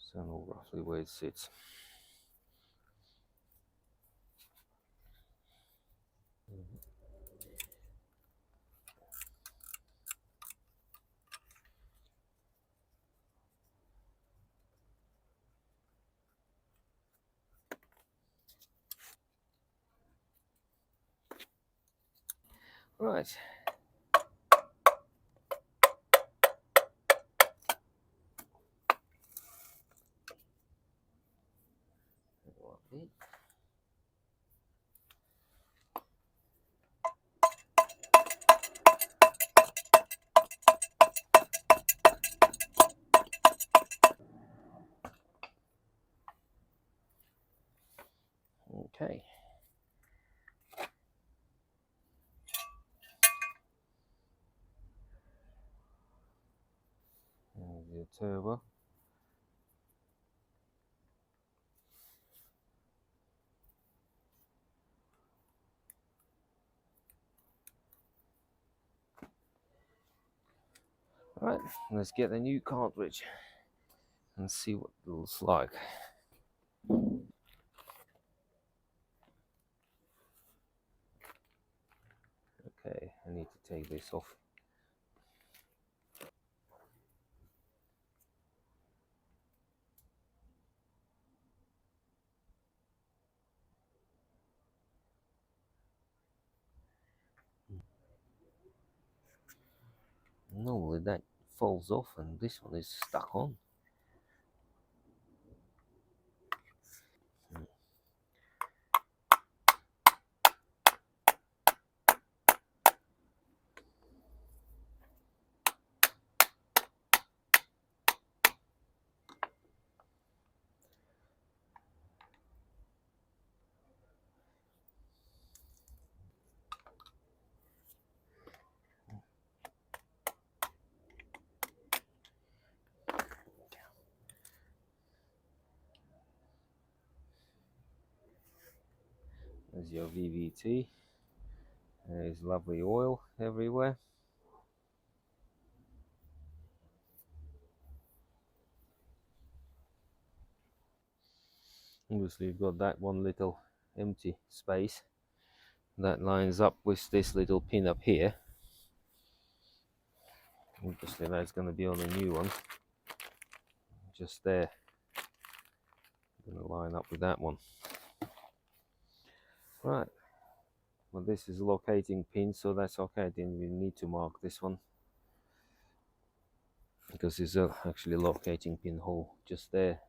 So I know roughly where it sits. Right. Okay. There's your turbo. Right, let's get the new cartridge and see what it looks like. Okay, I need to take this off. Normally that falls off and this one is stuck on. There's your VVT. There's lovely oil everywhere. Obviously you've got that one little empty space that lines up with this little pin up here. Obviously that's going to be on a new one. Just there. Going to line up with that one. Right. Well, this is a locating pin, so that's okay. I didn't even need to mark this one because it's actually a locating pin hole just there.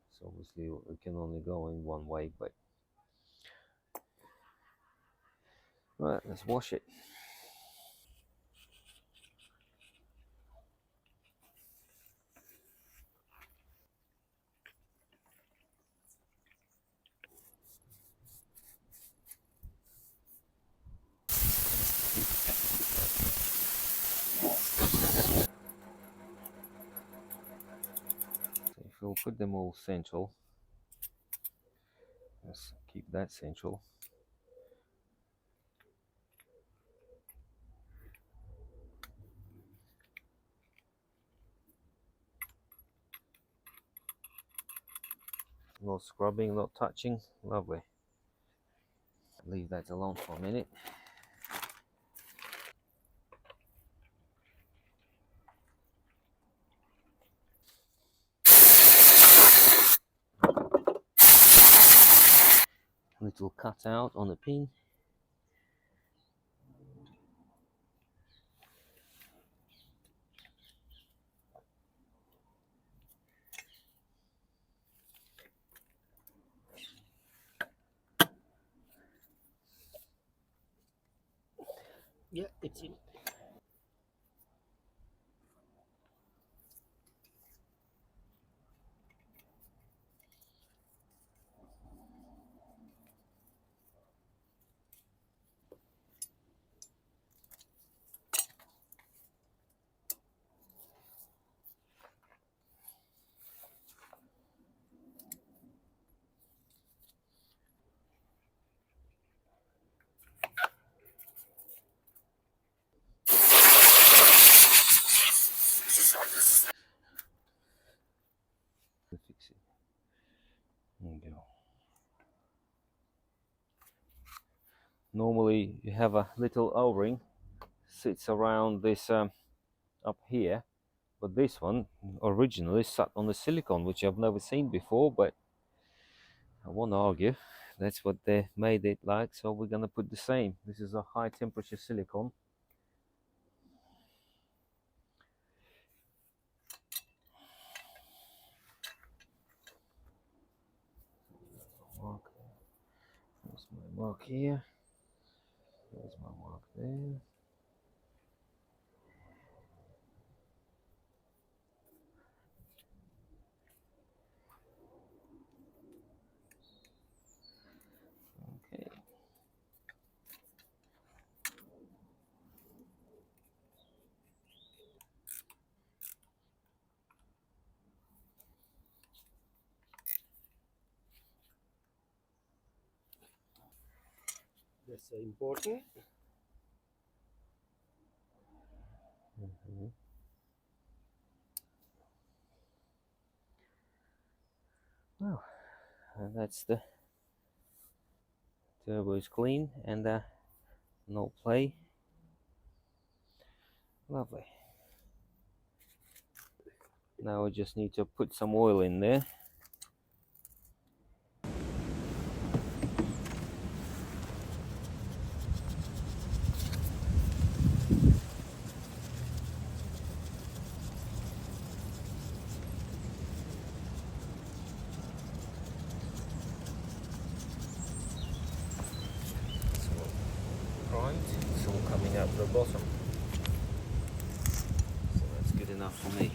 So obviously it can only go in one way, but right, let's wash it. So if we'll put them all central, let's keep that central. No scrubbing, not touching. Lovely. Leave that alone for a minute. Little cutout on the pin. Yeah, it's in. Normally you have a little O-ring sits around this up here, but this one originally sat on the silicone, which I've never seen before, but I won't argue. That's what they made it like, so we're gonna put the same. This is a high temperature silicone. Mark. There's my mark here. There's my mark there. Okay. That's important. Well, that's the turbo is clean and no play. Lovely. Now we just need to put some oil in there. Primed, it's all coming out the bottom, so that's good enough for me.